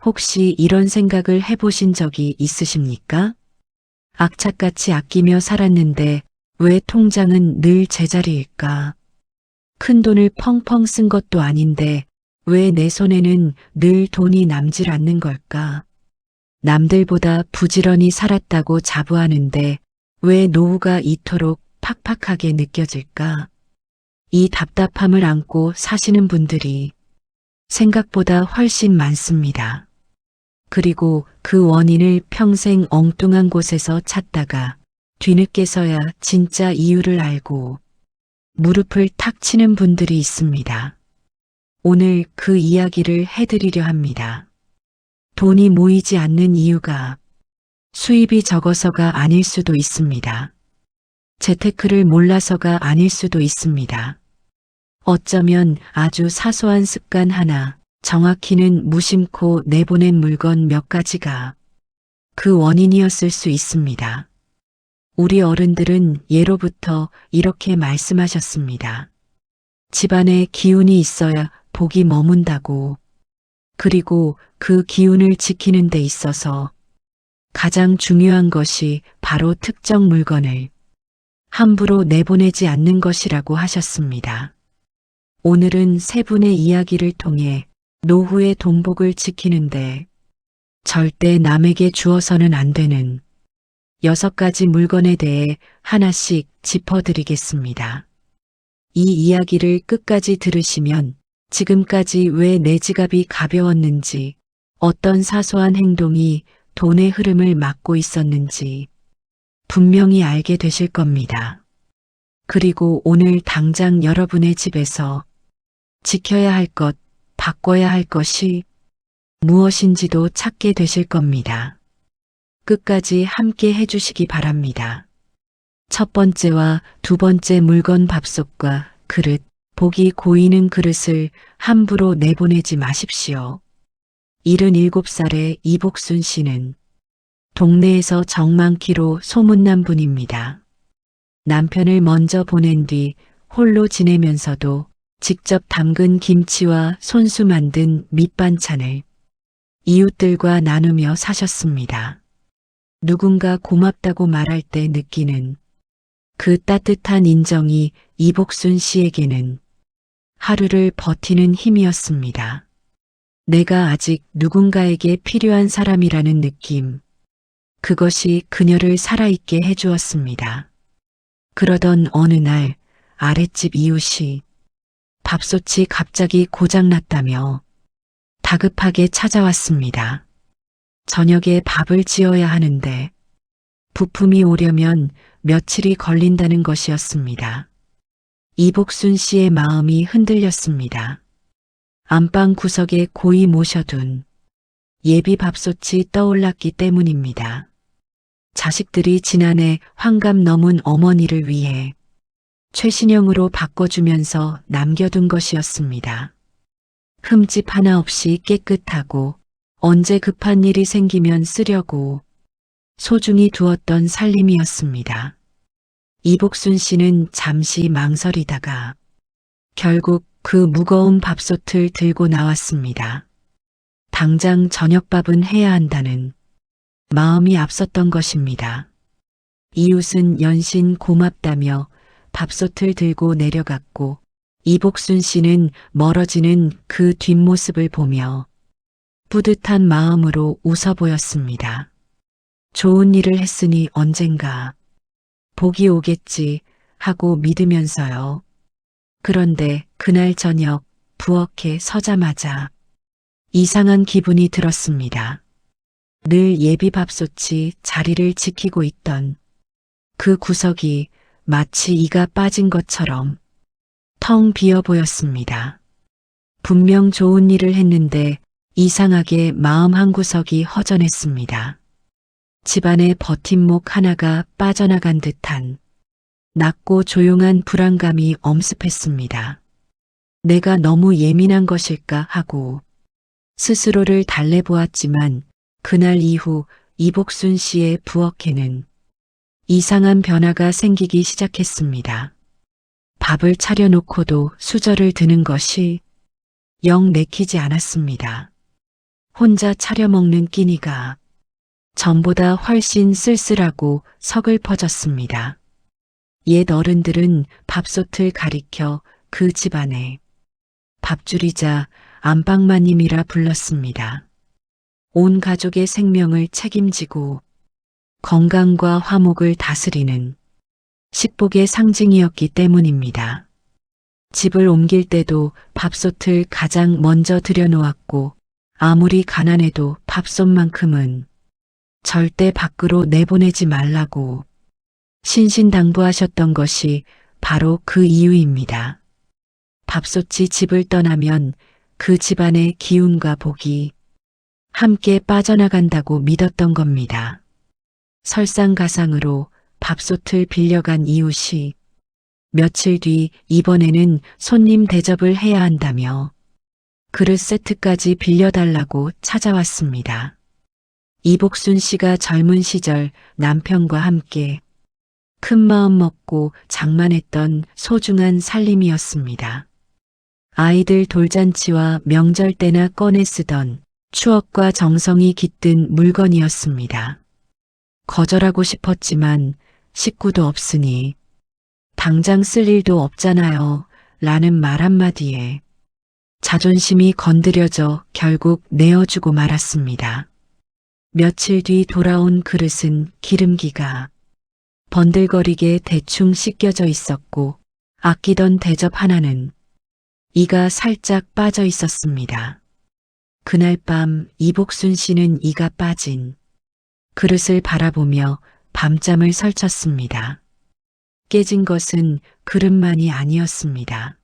혹시 이런 생각을 해보신 적이 있으십니까? 악착같이 아끼며 살았는데 왜 통장은 늘 제자리일까? 큰 돈을 펑펑 쓴 것도 아닌데 왜 내 손에는 늘 돈이 남질 않는 걸까? 남들보다 부지런히 살았다고 자부하는데 왜 노후가 이토록 팍팍하게 느껴질까? 이 답답함을 안고 사시는 분들이 생각보다 훨씬 많습니다. 그리고 그 원인을 평생 엉뚱한 곳에서 찾다가 뒤늦게서야 진짜 이유를 알고 무릎을 탁 치는 분들이 있습니다. 오늘 그 이야기를 해드리려 합니다. 돈이 모이지 않는 이유가 수입이 적어서가 아닐 수도 있습니다. 재테크를 몰라서가 아닐 수도 있습니다. 어쩌면 아주 사소한 습관 하나, 정확히는 무심코 내보낸 물건 몇 가지가 그 원인이었을 수 있습니다. 우리 어른들은 예로부터 이렇게 말씀하셨습니다. 집안에 기운이 있어야 복이 머문다고. 그리고 그 기운을 지키는 데 있어서 가장 중요한 것이 바로 특정 물건을 함부로 내보내지 않는 것이라고 하셨습니다. 오늘은 세 분의 이야기를 통해 노후의 돈복을 지키는데 절대 남에게 주어서는 안 되는 6가지 물건에 대해 하나씩 짚어드리겠습니다. 이 이야기를 끝까지 들으시면 지금까지 왜 내 지갑이 가벼웠는지, 어떤 사소한 행동이 돈의 흐름을 막고 있었는지 분명히 알게 되실 겁니다. 그리고 오늘 당장 여러분의 집에서 지켜야 할 것, 바꿔야 할 것이 무엇인지도 찾게 되실 겁니다. 끝까지 함께 해주시기 바랍니다. 첫 번째와 두 번째 물건 밥솥과 그릇, 복이 고이는 그릇을 함부로 내보내지 마십시오. 77살의 이복순 씨는 동네에서 정많기로 소문난 분입니다. 남편을 먼저 보낸 뒤 홀로 지내면서도 직접 담근 김치와 손수 만든 밑반찬을 이웃들과 나누며 사셨습니다. 누군가 고맙다고 말할 때 느끼는 그 따뜻한 인정이 이복순 씨에게는 하루를 버티는 힘이었습니다. 내가 아직 누군가에게 필요한 사람이라는 느낌, 그것이 그녀를 살아있게 해주었습니다. 그러던 어느 날 아랫집 이웃이 밥솥이 갑자기 고장났다며 다급하게 찾아왔습니다. 저녁에 밥을 지어야 하는데 부품이 오려면 며칠이 걸린다는 것이었습니다. 이복순 씨의 마음이 흔들렸습니다. 안방 구석에 고이 모셔둔 예비 밥솥이 떠올랐기 때문입니다. 자식들이 지난해 환갑 넘은 어머니를 위해 최신형으로 바꿔주면서 남겨둔 것이었습니다. 흠집 하나 없이 깨끗하고 언제 급한 일이 생기면 쓰려고 소중히 두었던 살림이었습니다. 이복순 씨는 잠시 망설이다가 결국 그 무거운 밥솥을 들고 나왔습니다. 당장 저녁밥은 해야 한다는 마음이 앞섰던 것입니다. 이웃은 연신 고맙다며 밥솥을 들고 내려갔고 이복순 씨는 멀어지는 그 뒷모습을 보며 뿌듯한 마음으로 웃어 보였습니다. 좋은 일을 했으니 언젠가 복이 오겠지 하고 믿으면서요. 그런데 그날 저녁 부엌에 서자마자 이상한 기분이 들었습니다. 늘 예비 밥솥이 자리를 지키고 있던 그 구석이 마치 이가 빠진 것처럼 텅 비어 보였습니다. 분명 좋은 일을 했는데 이상하게 마음 한구석이 허전했습니다. 집안의 버팀목 하나가 빠져나간 듯한 낮고 조용한 불안감이 엄습했습니다. 내가 너무 예민한 것일까 하고 스스로를 달래보았지만 그날 이후 이복순 씨의 부엌에는 이상한 변화가 생기기 시작했습니다. 밥을 차려놓고도 수저를 드는 것이 영 내키지 않았습니다. 혼자 차려 먹는 끼니가 전보다 훨씬 쓸쓸하고 서글퍼졌습니다. 옛 어른들은 밥솥을 가리켜 그 집안에 밥줄이자 안방마님이라 불렀습니다. 온 가족의 생명을 책임지고 건강과 화목을 다스리는 식복의 상징이었기 때문입니다. 집을 옮길 때도 밥솥을 가장 먼저 들여놓았고 아무리 가난해도 밥솥만큼은 절대 밖으로 내보내지 말라고 신신당부하셨던 것이 바로 그 이유입니다. 밥솥이 집을 떠나면 그 집안의 기운과 복이 함께 빠져나간다고 믿었던 겁니다. 설상가상으로 밥솥을 빌려간 이웃이 며칠 뒤 이번에는 손님 대접을 해야 한다며 그릇 세트까지 빌려달라고 찾아왔습니다. 이복순 씨가 젊은 시절 남편과 함께 큰 마음 먹고 장만했던 소중한 살림이었습니다. 아이들 돌잔치와 명절 때나 꺼내 쓰던 추억과 정성이 깃든 물건이었습니다. 거절하고 싶었지만 식구도 없으니 당장 쓸 일도 없잖아요. 라는 말 한마디에 자존심이 건드려져 결국 내어주고 말았습니다. 며칠 뒤 돌아온 그릇은 기름기가 번들거리게 대충 씻겨져 있었고 아끼던 대접 하나는 이가 살짝 빠져 있었습니다. 그날 밤 이복순 씨는 이가 빠진 그릇을 바라보며 밤잠을 설쳤습니다. 깨진 것은 그릇만이 아니었습니다.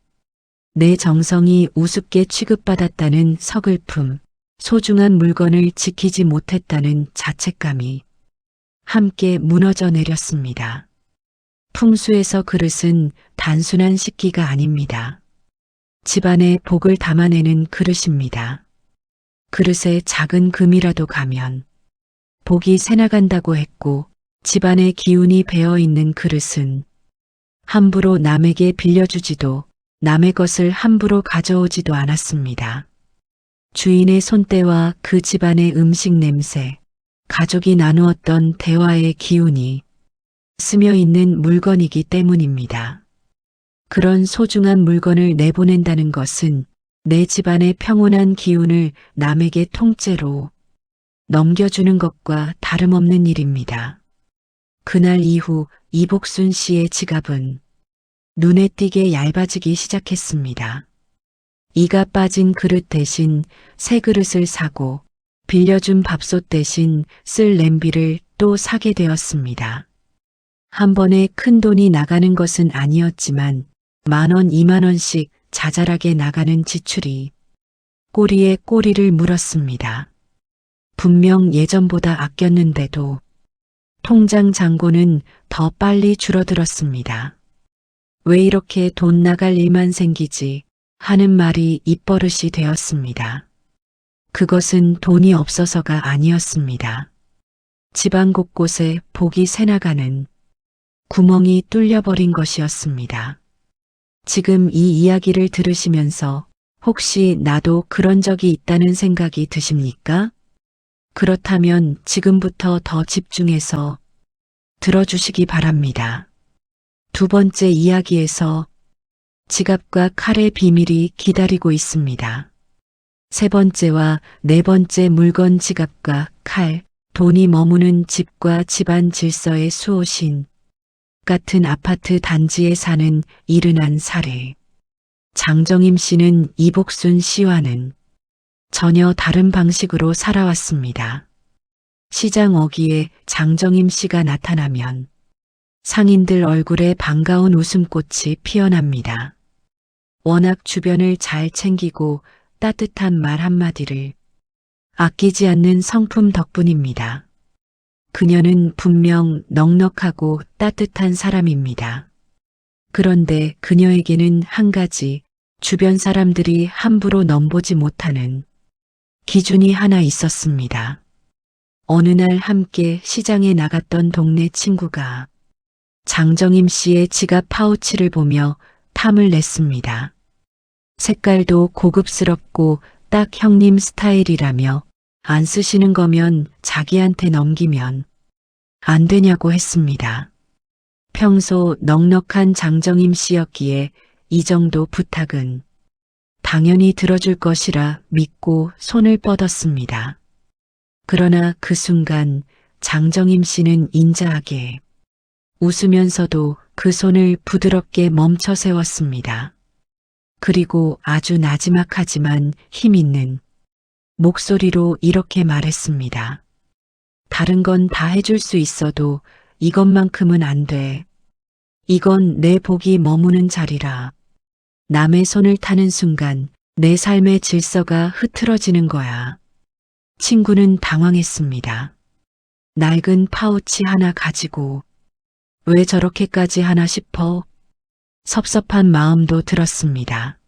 내 정성이 우습게 취급받았다는 서글픔, 소중한 물건을 지키지 못했다는 자책감이 함께 무너져 내렸습니다. 풍수에서 그릇은 단순한 식기가 아닙니다. 집안의 복을 담아내는 그릇입니다. 그릇에 작은 금이라도 가면 복이 새나간다고 했고 집안의 기운이 배어있는 그릇은 함부로 남에게 빌려주지도 남의 것을 함부로 가져오지도 않았습니다. 주인의 손때와 그 집안의 음식 냄새, 가족이 나누었던 대화의 기운이 스며있는 물건이기 때문입니다. 그런 소중한 물건을 내보낸다는 것은 내 집안의 평온한 기운을 남에게 통째로 넘겨주는 것과 다름없는 일입니다. 그날 이후 이복순 씨의 지갑은 눈에 띄게 얇아지기 시작했습니다. 이가 빠진 그릇 대신 새 그릇을 사고 빌려준 밥솥 대신 쓸 냄비를 또 사게 되었습니다. 한 번에 큰 돈이 나가는 것은 아니었지만 10,000원, 20,000원씩 자잘하게 나가는 지출이 꼬리에 꼬리를 물었습니다. 분명 예전보다 아꼈는데도 통장 잔고는 더 빨리 줄어들었습니다. 왜 이렇게 돈 나갈 일만 생기지 하는 말이 입버릇이 되었습니다. 그것은 돈이 없어서가 아니었습니다. 집안 곳곳에 복이 새나가는 구멍이 뚫려버린 것이었습니다. 지금 이 이야기를 들으시면서 혹시 나도 그런 적이 있다는 생각이 드십니까? 그렇다면 지금부터 더 집중해서 들어주시기 바랍니다. 두 번째 이야기에서 지갑과 칼의 비밀이 기다리고 있습니다. 세 번째와 네 번째 물건 지갑과 칼, 돈이 머무는 집과 집안 질서의 수호신 같은 아파트 단지에 사는 이른한 사례. 장정임 씨는 이복순 씨와는 전혀 다른 방식으로 살아왔습니다. 시장 어귀에 장정임 씨가 나타나면 상인들 얼굴에 반가운 웃음꽃이 피어납니다. 워낙 주변을 잘 챙기고 따뜻한 말 한마디를 아끼지 않는 성품 덕분입니다. 그녀는 분명 넉넉하고 따뜻한 사람입니다. 그런데 그녀에게는 한 가지 주변 사람들이 함부로 넘보지 못하는 기준이 하나 있었습니다. 어느 날 함께 시장에 나갔던 동네 친구가 장정임 씨의 지갑 파우치를 보며 탐을 냈습니다. 색깔도 고급스럽고 딱 형님 스타일이라며 안 쓰시는 거면 자기한테 넘기면 안 되냐고 했습니다. 평소 넉넉한 장정임 씨였기에 이 정도 부탁은 당연히 들어줄 것이라 믿고 손을 뻗었습니다. 그러나 그 순간 장정임 씨는 인자하게 웃으면서도 그 손을 부드럽게 멈춰 세웠습니다. 그리고 아주 나지막하지만 힘 있는 목소리로 이렇게 말했습니다. 다른 건 다 해줄 수 있어도 이것만큼은 안 돼. 이건 내 복이 머무는 자리라. 남의 손을 타는 순간 내 삶의 질서가 흐트러지는 거야. 친구는 당황했습니다. 낡은 파우치 하나 가지고 왜 저렇게까지 하나 싶어 섭섭한 마음도 들었습니다.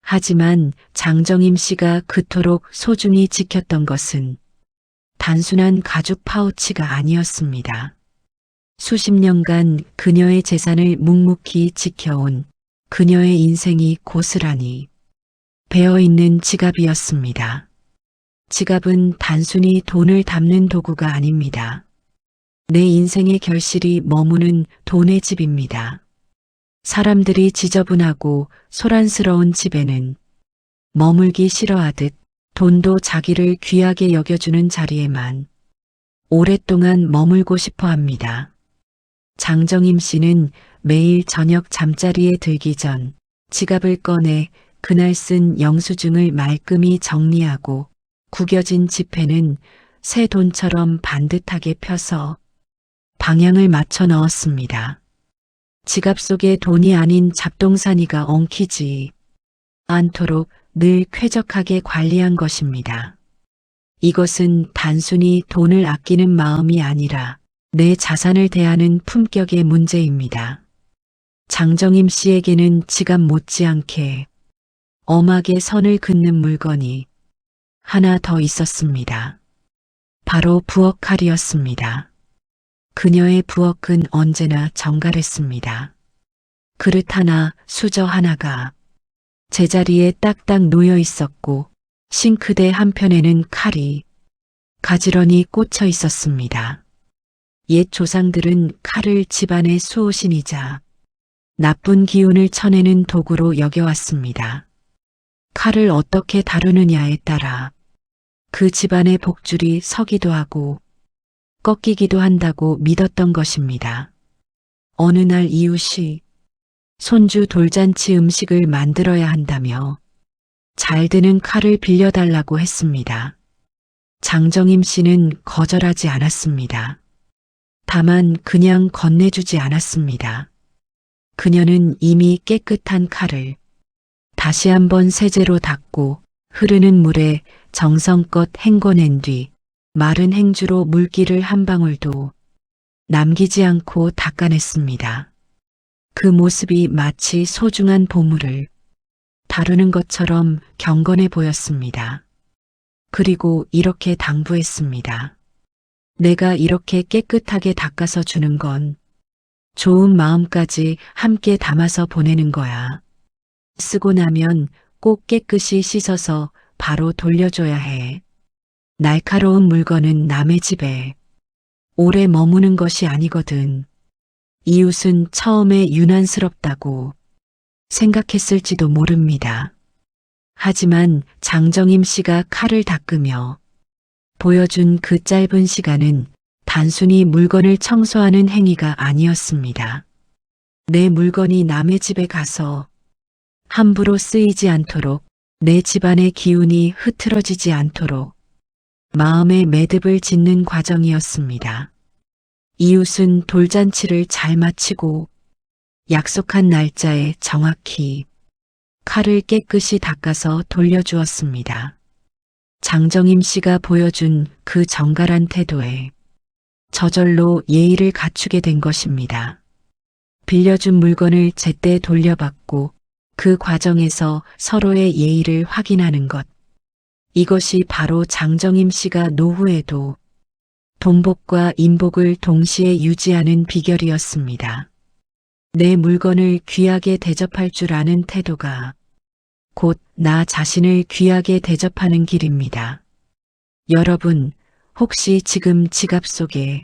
하지만 장정임 씨가 그토록 소중히 지켰던 것은 단순한 가죽 파우치가 아니었습니다. 수십 년간 그녀의 재산을 묵묵히 지켜온 그녀의 인생이 고스란히 배어있는 지갑이었습니다. 지갑은 단순히 돈을 담는 도구가 아닙니다. 내 인생의 결실이 머무는 돈의 집입니다. 사람들이 지저분하고 소란스러운 집에는 머물기 싫어하듯 돈도 자기를 귀하게 여겨주는 자리에만 오랫동안 머물고 싶어 합니다. 장정임 씨는 매일 저녁 잠자리에 들기 전 지갑을 꺼내 그날 쓴 영수증을 말끔히 정리하고 구겨진 지폐는 새 돈처럼 반듯하게 펴서 방향을 맞춰 넣었습니다. 지갑 속에 돈이 아닌 잡동사니가 엉키지 않도록 늘 쾌적하게 관리한 것입니다. 이것은 단순히 돈을 아끼는 마음이 아니라 내 자산을 대하는 품격의 문제입니다. 장정임 씨에게는 지갑 못지않게 엄하게 선을 긋는 물건이 하나 더 있었습니다. 바로 부엌 칼이었습니다. 그녀의 부엌은 언제나 정갈했습니다. 그릇 하나, 수저 하나가 제자리에 딱딱 놓여 있었고 싱크대 한편에는 칼이 가지런히 꽂혀 있었습니다. 옛 조상들은 칼을 집안의 수호신이자 나쁜 기운을 쳐내는 도구로 여겨왔습니다. 칼을 어떻게 다루느냐에 따라 그 집안의 복줄이 서기도 하고 꺾이기도 한다고 믿었던 것입니다. 어느 날 이웃이 손주 돌잔치 음식을 만들어야 한다며 잘 드는 칼을 빌려달라고 했습니다. 장정임 씨는 거절하지 않았습니다. 다만 그냥 건네주지 않았습니다. 그녀는 이미 깨끗한 칼을 다시 한번 세제로 닦고 흐르는 물에 정성껏 헹궈낸 뒤 마른 행주로 물기를 한 방울도 남기지 않고 닦아냈습니다. 그 모습이 마치 소중한 보물을 다루는 것처럼 경건해 보였습니다. 그리고 이렇게 당부했습니다. 내가 이렇게 깨끗하게 닦아서 주는 건 좋은 마음까지 함께 담아서 보내는 거야. 쓰고 나면 꼭 깨끗이 씻어서 바로 돌려줘야 해. 날카로운 물건은 남의 집에 오래 머무는 것이 아니거든. 이웃은 처음에 유난스럽다고 생각했을지도 모릅니다. 하지만 장정임 씨가 칼을 닦으며 보여준 그 짧은 시간은 단순히 물건을 청소하는 행위가 아니었습니다. 내 물건이 남의 집에 가서 함부로 쓰이지 않도록, 내 집안의 기운이 흐트러지지 않도록 마음의 매듭을 짓는 과정이었습니다. 이웃은 돌잔치를 잘 마치고 약속한 날짜에 정확히 칼을 깨끗이 닦아서 돌려주었습니다. 장정임 씨가 보여준 그 정갈한 태도에 저절로 예의를 갖추게 된 것입니다. 빌려준 물건을 제때 돌려받고 그 과정에서 서로의 예의를 확인하는 것. 이것이 바로 장정임 씨가 노후에도 돈복과 인복을 동시에 유지하는 비결이었습니다. 내 물건을 귀하게 대접할 줄 아는 태도가 곧 나 자신을 귀하게 대접하는 길입니다. 여러분, 혹시 지금 지갑 속에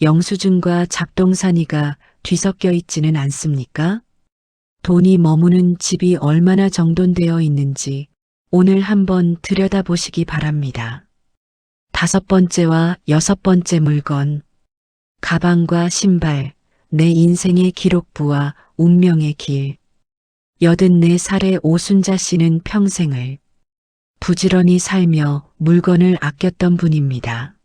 영수증과 잡동사니가 뒤섞여 있지는 않습니까? 돈이 머무는 집이 얼마나 정돈되어 있는지 오늘 한번 들여다보시기 바랍니다. 5번째와 6번째 물건, 가방과 신발, 내 인생의 기록부와 운명의 길. 84살의 오순자 씨는 평생을 부지런히 살며 물건을 아꼈던 분입니다.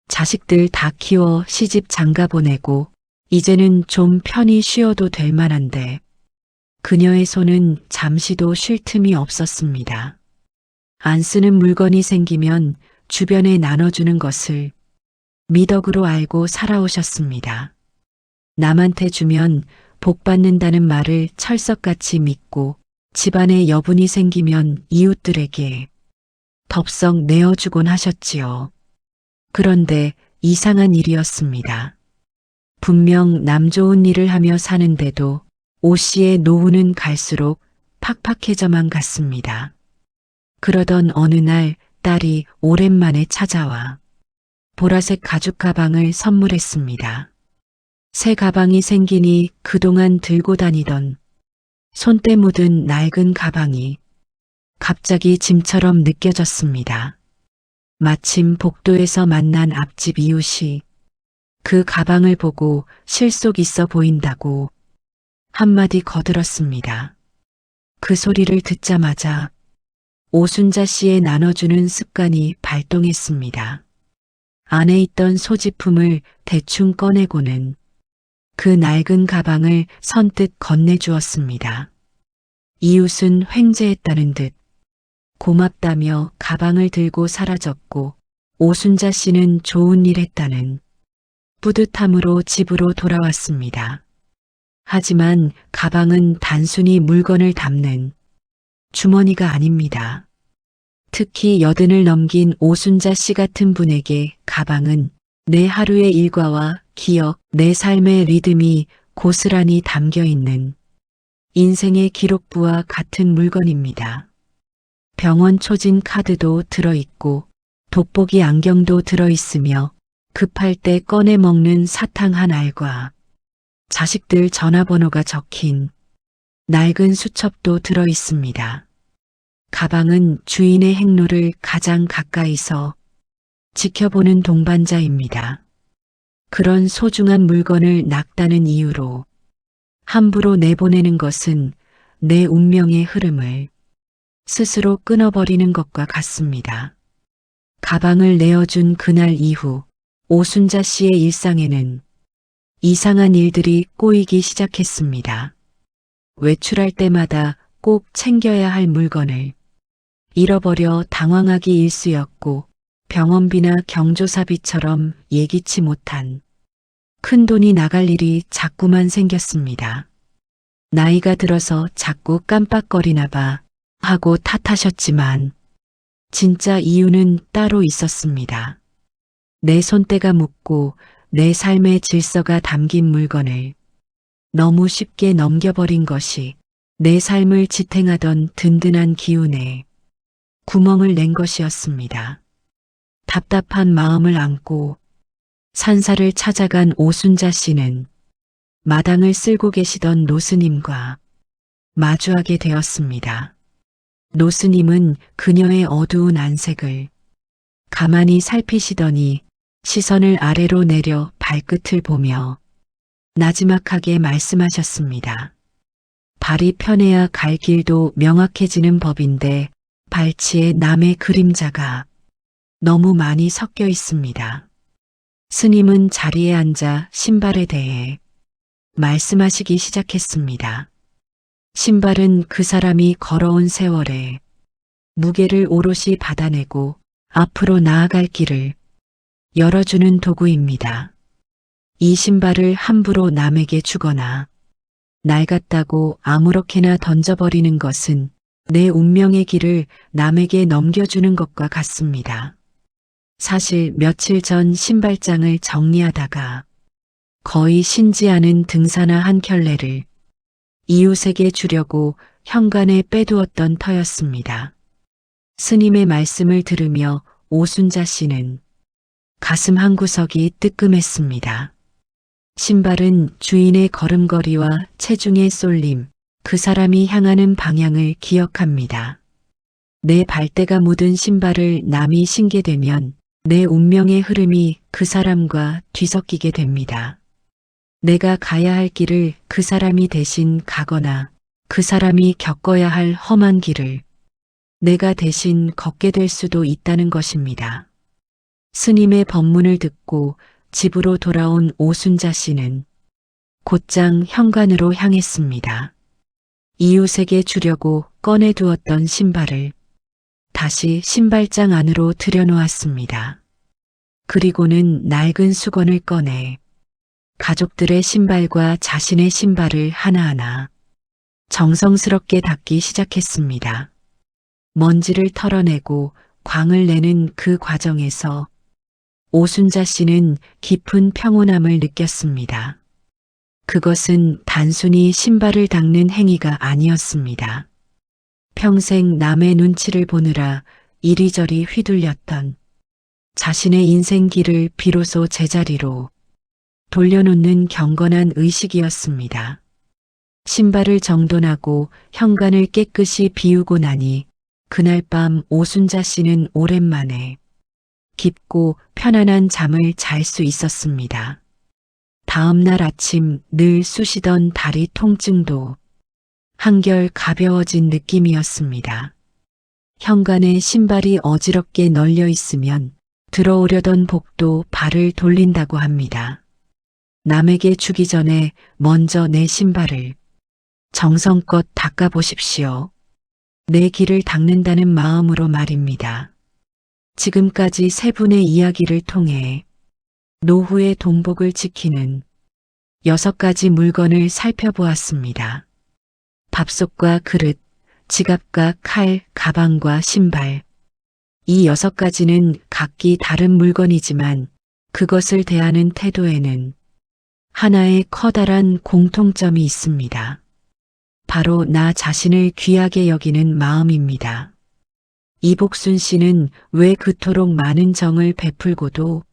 자식들 다 키워 시집 장가 보내고 이제는 좀 편히 쉬어도 될 만한데 그녀의 손은 잠시도 쉴 틈이 없었습니다. 안 쓰는 물건이 생기면 주변에 나눠주는 것을 미덕으로 알고 살아오셨습니다. 남한테 주면 복 받는다는 말을 철석같이 믿고 집안에 여분이 생기면 이웃들에게 덥석 내어주곤 하셨지요. 그런데 이상한 일이었습니다. 분명 남 좋은 일을 하며 사는데도 오 씨의 노후는 갈수록 팍팍해져만 갔습니다. 그러던 어느 날 딸이 오랜만에 찾아와 보라색 가죽 가방을 선물했습니다. 새 가방이 생기니 그동안 들고 다니던 손때 묻은 낡은 가방이 갑자기 짐처럼 느껴졌습니다. 마침 복도에서 만난 앞집 이웃이 그 가방을 보고 실속 있어 보인다고 한마디 거들었습니다. 그 소리를 듣자마자 오순자 씨의 나눠주는 습관이 발동했습니다. 안에 있던 소지품을 대충 꺼내고는 그 낡은 가방을 선뜻 건네주었습니다. 이웃은 횡재했다는 듯 고맙다며 가방을 들고 사라졌고 오순자 씨는 좋은 일 했다는 뿌듯함으로 집으로 돌아왔습니다. 하지만 가방은 단순히 물건을 담는 주머니가 아닙니다. 특히 80을 넘긴 오순자 씨 같은 분에게 가방은 내 하루의 일과와 기억, 내 삶의 리듬이 고스란히 담겨 있는 인생의 기록부와 같은 물건입니다. 병원 초진 카드도 들어있고 돋보기 안경도 들어있으며 급할 때 꺼내 먹는 사탕 한 알과 자식들 전화번호가 적힌 낡은 수첩도 들어있습니다. 가방은 주인의 행로를 가장 가까이서 지켜보는 동반자입니다. 그런 소중한 물건을 낙다는 이유로 함부로 내보내는 것은 내 운명의 흐름을 스스로 끊어버리는 것과 같습니다. 가방을 내어준 그날 이후 오순자 씨의 일상에는 이상한 일들이 꼬이기 시작했습니다. 외출할 때마다 꼭 챙겨야 할 물건을 잃어버려 당황하기 일쑤였고 병원비나 경조사비처럼 예기치 못한 큰돈이 나갈 일이 자꾸만 생겼습니다. 나이가 들어서 자꾸 깜빡거리나 봐 하고 탓하셨지만 진짜 이유는 따로 있었습니다. 내 손때가 묻고 내 삶의 질서가 담긴 물건을 너무 쉽게 넘겨버린 것이 내 삶을 지탱하던 든든한 기운에 구멍을 낸 것이었습니다. 답답한 마음을 안고 산사를 찾아간 오순자 씨는 마당을 쓸고 계시던 노스님과 마주하게 되었습니다. 노스님은 그녀의 어두운 안색을 가만히 살피시더니 시선을 아래로 내려 발끝을 보며 나지막하게 말씀하셨습니다. 발이 편해야 갈 길도 명확해지는 법인데 발치에 남의 그림자가 너무 많이 섞여 있습니다. 스님은 자리에 앉아 신발에 대해 말씀하시기 시작했습니다. 신발은 그 사람이 걸어온 세월에 무게를 오롯이 받아내고 앞으로 나아갈 길을 열어주는 도구입니다. 이 신발을 함부로 남에게 주거나 낡았다고 아무렇게나 던져버리는 것은 내 운명의 길을 남에게 넘겨주는 것과 같습니다. 사실 며칠 전 신발장을 정리하다가 거의 신지 않은 등산화 한 켤레를 이웃에게 주려고 현관에 빼두었던 터였습니다. 스님의 말씀을 들으며 오순자 씨는 가슴 한구석이 뜨끔했습니다. 신발은 주인의 걸음걸이와 체중의 쏠림, 그 사람이 향하는 방향을 기억합니다. 내 발대가 묻은 신발을 남이 신게 되면 내 운명의 흐름이 그 사람과 뒤섞이게 됩니다. 내가 가야 할 길을 그 사람이 대신 가거나 그 사람이 겪어야 할 험한 길을 내가 대신 걷게 될 수도 있다는 것입니다. 스님의 법문을 듣고 집으로 돌아온 오순자 씨는 곧장 현관으로 향했습니다. 이웃에게 주려고 꺼내두었던 신발을 다시 신발장 안으로 들여놓았습니다. 그리고는 낡은 수건을 꺼내 가족들의 신발과 자신의 신발을 하나하나 정성스럽게 닦기 시작했습니다. 먼지를 털어내고 광을 내는 그 과정에서 오순자 씨는 깊은 평온함을 느꼈습니다. 그것은 단순히 신발을 닦는 행위가 아니었습니다. 평생 남의 눈치를 보느라 이리저리 휘둘렸던 자신의 인생길을 비로소 제자리로 돌려놓는 경건한 의식이었습니다. 신발을 정돈하고 현관을 깨끗이 비우고 나니 그날 밤 오순자 씨는 오랜만에 깊고 편안한 잠을 잘 수 있었습니다. 다음 날 아침 늘 쑤시던 다리 통증도 한결 가벼워진 느낌이었습니다. 현관에 신발이 어지럽게 널려 있으면 들어오려던 복도 발을 돌린다고 합니다. 남에게 주기 전에 먼저 내 신발을 정성껏 닦아보십시오. 내 길을 닦는다는 마음으로 말입니다. 지금까지 세 분의 이야기를 통해 노후의 동복을 지키는 6가지 물건을 살펴보았습니다. 밥솥과 그릇, 지갑과 칼, 가방과 신발. 이 6가지는 각기 다른 물건이지만 그것을 대하는 태도에는 하나의 커다란 공통점이 있습니다. 바로 나 자신을 귀하게 여기는 마음입니다. 이복순 씨는 왜 그토록 많은 정을 베풀고도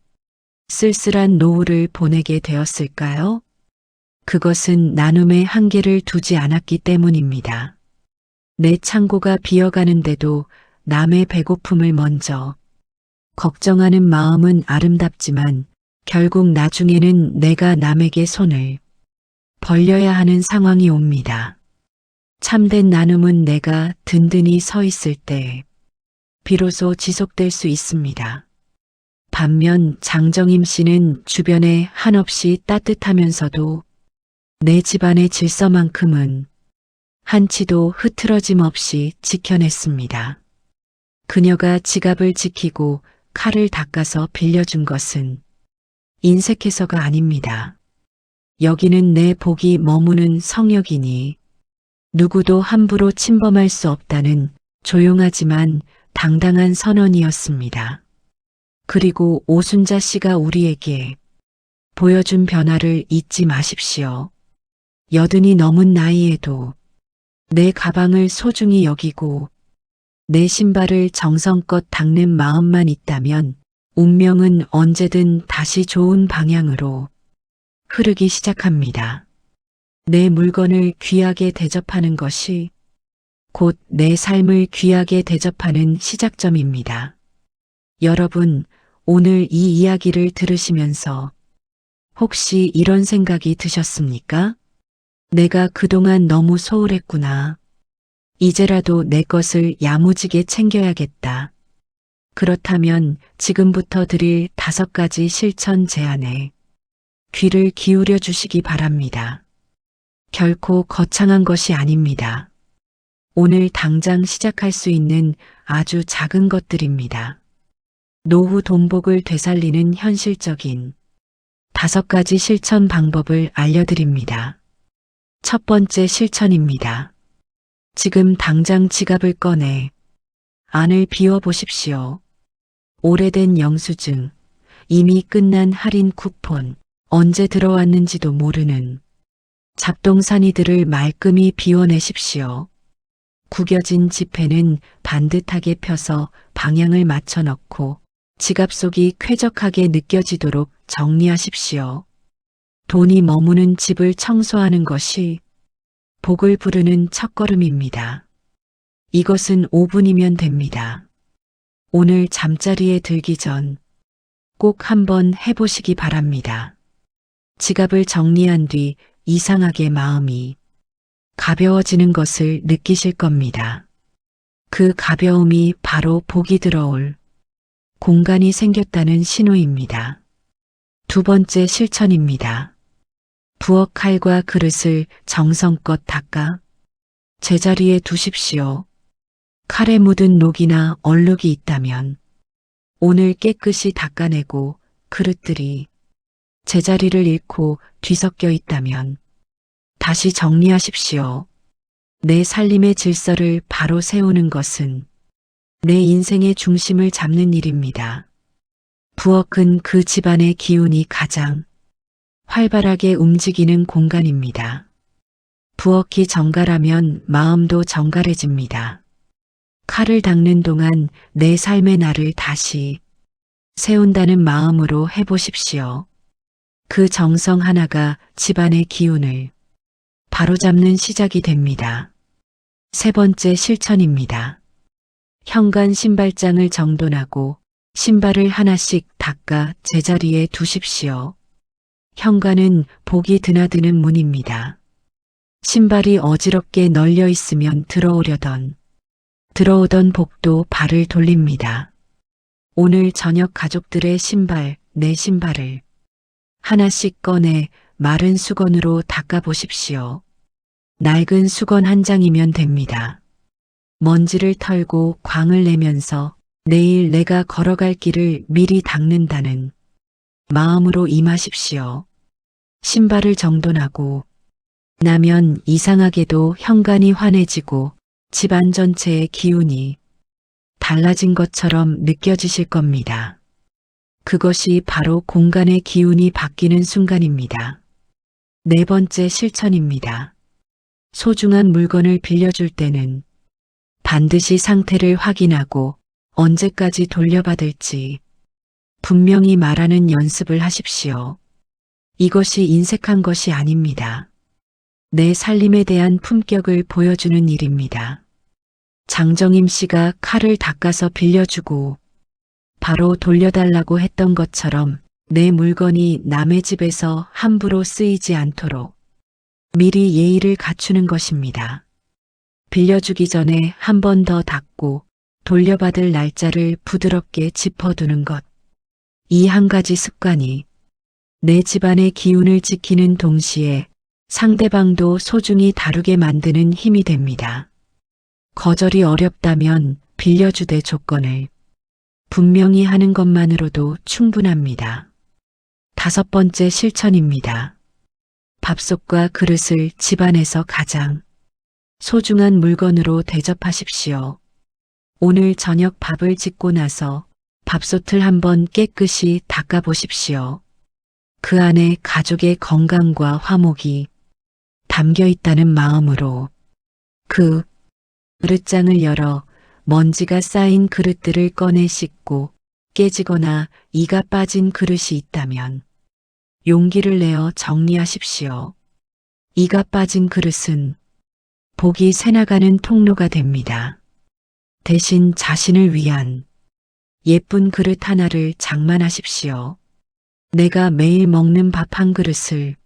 쓸쓸한 노후를 보내게 되었을까요? 그것은 나눔의 한계를 두지 않았기 때문입니다. 내 창고가 비어가는데도 남의 배고픔을 먼저 걱정하는 마음은 아름답지만 결국 나중에는 내가 남에게 손을 벌려야 하는 상황이 옵니다. 참된 나눔은 내가 든든히 서 있을 때 비로소 지속될 수 있습니다. 반면 장정임 씨는 주변에 한없이 따뜻하면서도 내 집안의 질서만큼은 한치도 흐트러짐 없이 지켜냈습니다. 그녀가 지갑을 지키고 칼을 닦아서 빌려준 것은 인색해서가 아닙니다. 여기는 내 복이 머무는 성역이니 누구도 함부로 침범할 수 없다는 조용하지만 당당한 선언이었습니다. 그리고 오순자 씨가 우리에게 보여준 변화를 잊지 마십시오. 80이 넘은 나이에도 내 가방을 소중히 여기고 내 신발을 정성껏 닦는 마음만 있다면 운명은 언제든 다시 좋은 방향으로 흐르기 시작합니다. 내 물건을 귀하게 대접하는 것이 곧 내 삶을 귀하게 대접하는 시작점입니다. 여러분, 오늘 이 이야기를 들으시면서 혹시 이런 생각이 드셨습니까? 내가 그동안 너무 소홀했구나. 이제라도 내 것을 야무지게 챙겨야겠다. 그렇다면 지금부터 드릴 5가지 실천 제안에 귀를 기울여 주시기 바랍니다. 결코 거창한 것이 아닙니다. 오늘 당장 시작할 수 있는 아주 작은 것들입니다. 노후 돈복을 되살리는 현실적인 5가지 실천 방법을 알려드립니다. 첫 번째 실천입니다. 지금 당장 지갑을 꺼내 안을 비워보십시오. 오래된 영수증, 이미 끝난 할인 쿠폰, 언제 들어왔는지도 모르는 잡동사니들을 말끔히 비워내십시오. 구겨진 지폐는 반듯하게 펴서 방향을 맞춰 넣고 지갑 속이 쾌적하게 느껴지도록 정리하십시오. 돈이 머무는 집을 청소하는 것이 복을 부르는 첫걸음입니다. 이것은 5분이면 됩니다. 오늘 잠자리에 들기 전 꼭 한번 해보시기 바랍니다. 지갑을 정리한 뒤 이상하게 마음이 가벼워지는 것을 느끼실 겁니다. 그 가벼움이 바로 복이 들어올 공간이 생겼다는 신호입니다. 두 번째 실천입니다. 부엌 칼과 그릇을 정성껏 닦아 제자리에 두십시오. 칼에 묻은 녹이나 얼룩이 있다면 오늘 깨끗이 닦아내고, 그릇들이 제자리를 잃고 뒤섞여 있다면 다시 정리하십시오. 내 살림의 질서를 바로 세우는 것은 내 인생의 중심을 잡는 일입니다. 부엌은 그 집안의 기운이 가장 활발하게 움직이는 공간입니다. 부엌이 정갈하면 마음도 정갈해집니다. 칼을 닦는 동안 내 삶의 날을 다시 세운다는 마음으로 해보십시오. 그 정성 하나가 집안의 기운을 바로잡는 시작이 됩니다. 세 번째 실천입니다. 현관 신발장을 정돈하고 신발을 하나씩 닦아 제자리에 두십시오. 현관은 복이 드나드는 문입니다. 신발이 어지럽게 널려 있으면 들어오던 복도 발을 돌립니다. 오늘 저녁 가족들의 신발, 내 신발을 하나씩 꺼내 마른 수건으로 닦아보십시오. 낡은 수건 한 장이면 됩니다. 먼지를 털고 광을 내면서 내일 내가 걸어갈 길을 미리 닦는다는 마음으로 임하십시오. 신발을 정돈하고 나면 이상하게도 현관이 환해지고 집안 전체의 기운이 달라진 것처럼 느껴지실 겁니다. 그것이 바로 공간의 기운이 바뀌는 순간입니다. 네 번째 실천입니다. 소중한 물건을 빌려줄 때는 반드시 상태를 확인하고 언제까지 돌려받을지 분명히 말하는 연습을 하십시오. 이것이 인색한 것이 아닙니다. 내 살림에 대한 품격을 보여주는 일입니다. 장정임 씨가 칼을 닦아서 빌려주고 바로 돌려달라고 했던 것처럼 내 물건이 남의 집에서 함부로 쓰이지 않도록 미리 예의를 갖추는 것입니다. 빌려주기 전에 한 번 더 닦고 돌려받을 날짜를 부드럽게 짚어두는 것. 이 한 가지 습관이 내 집안의 기운을 지키는 동시에 상대방도 소중히 다루게 만드는 힘이 됩니다. 거절이 어렵다면 빌려주되 조건을 분명히 하는 것만으로도 충분합니다. 다섯 번째 실천입니다. 밥솥과 그릇을 집안에서 가장 소중한 물건으로 대접하십시오. 오늘 저녁 밥을 짓고 나서 밥솥을 한번 깨끗이 닦아보십시오. 그 안에 가족의 건강과 화목이 담겨 있다는 마음으로 그 그릇장을 열어 먼지가 쌓인 그릇들을 꺼내 씻고 깨지거나 이가 빠진 그릇이 있다면 용기를 내어 정리하십시오. 이가 빠진 그릇은 복이 새나가는 통로가 됩니다. 대신 자신을 위한 예쁜 그릇 하나를 장만하십시오. 내가 매일 먹는 밥 한 그릇을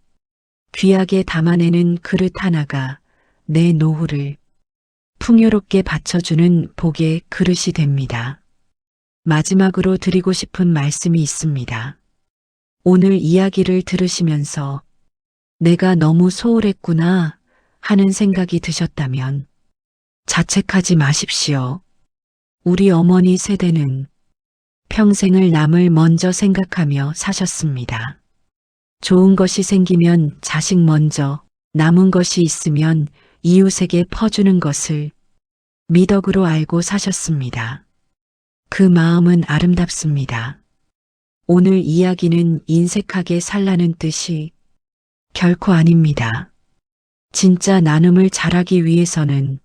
귀하게 담아내는 그릇 하나가 내 노후를 풍요롭게 받쳐주는 복의 그릇이 됩니다. 마지막으로 드리고 싶은 말씀이 있습니다. 오늘 이야기를 들으시면서 내가 너무 소홀했구나 하는 생각이 드셨다면 자책하지 마십시오. 우리 어머니 세대는 평생을 남을 먼저 생각하며 사셨습니다. 좋은 것이 생기면 자식 먼저, 남은 것이 있으면 이웃에게 퍼주는 것을 미덕으로 알고 사셨습니다. 그 마음은 아름답습니다. 오늘 이야기는 인색하게 살라는 뜻이 결코 아닙니다. 진짜 나눔을 잘하기 위해서는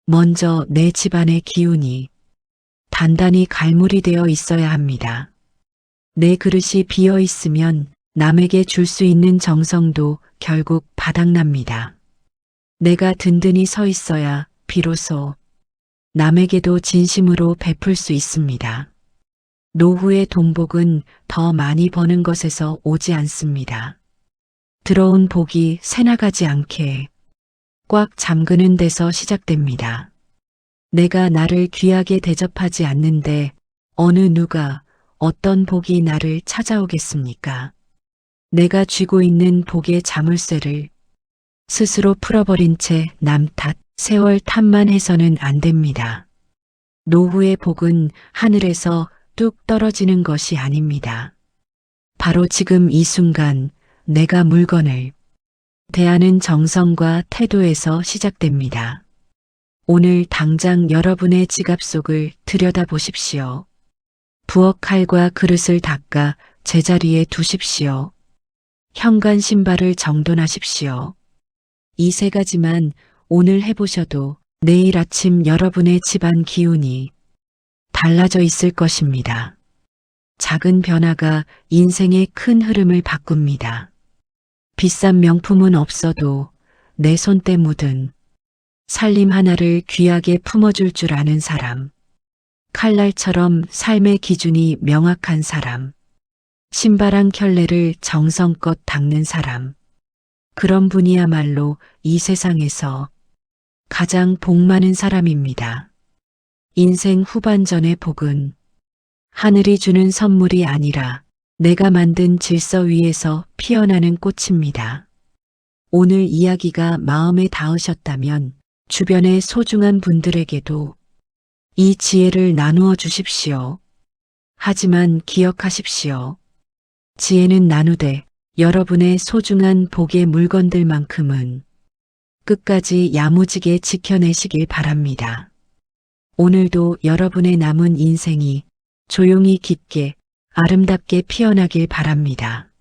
먼저 내 집안의 기운이 단단히 갈무리 되어 있어야 합니다. 내 그릇이 비어 있으면 남에게 줄 수 있는 정성도 결국 바닥납니다. 내가 든든히 서 있어야 비로소 남에게도 진심으로 베풀 수 있습니다. 노후의 동복은 더 많이 버는 것에서 오지 않습니다. 들어온 복이 새나가지 않게 꽉 잠그는 데서 시작됩니다. 내가 나를 귀하게 대접하지 않는데 어느 누가 어떤 복이 나를 찾아오겠습니까? 내가 쥐고 있는 복의 자물쇠를 스스로 풀어버린 채 남 탓, 세월 탓만 해서는 안 됩니다. 노후의 복은 하늘에서 뚝 떨어지는 것이 아닙니다. 바로 지금 이 순간 내가 물건을 대하는 정성과 태도에서 시작됩니다. 오늘 당장 여러분의 지갑 속을 들여다보십시오. 부엌 칼과 그릇을 닦아 제자리에 두십시오. 현관 신발을 정돈하십시오. 이 세 가지만 오늘 해보셔도 내일 아침 여러분의 집안 기운이 달라져 있을 것입니다. 작은 변화가 인생의 큰 흐름을 바꿉니다. 비싼 명품은 없어도 내 손때 묻은 살림 하나를 귀하게 품어줄 줄 아는 사람, 칼날처럼 삶의 기준이 명확한 사람, 신발 한 켤레를 정성껏 닦는 사람, 그런 분이야말로 이 세상에서 가장 복 많은 사람입니다. 인생 후반전의 복은 하늘이 주는 선물이 아니라 내가 만든 질서 위에서 피어나는 꽃입니다. 오늘 이야기가 마음에 닿으셨다면 주변의 소중한 분들에게도 이 지혜를 나누어 주십시오. 하지만 기억하십시오. 지혜는 나누되 여러분의 소중한 복의 물건들만큼은 끝까지 야무지게 지켜내시길 바랍니다. 오늘도 여러분의 남은 인생이 조용히 깊게 아름답게 피어나길 바랍니다.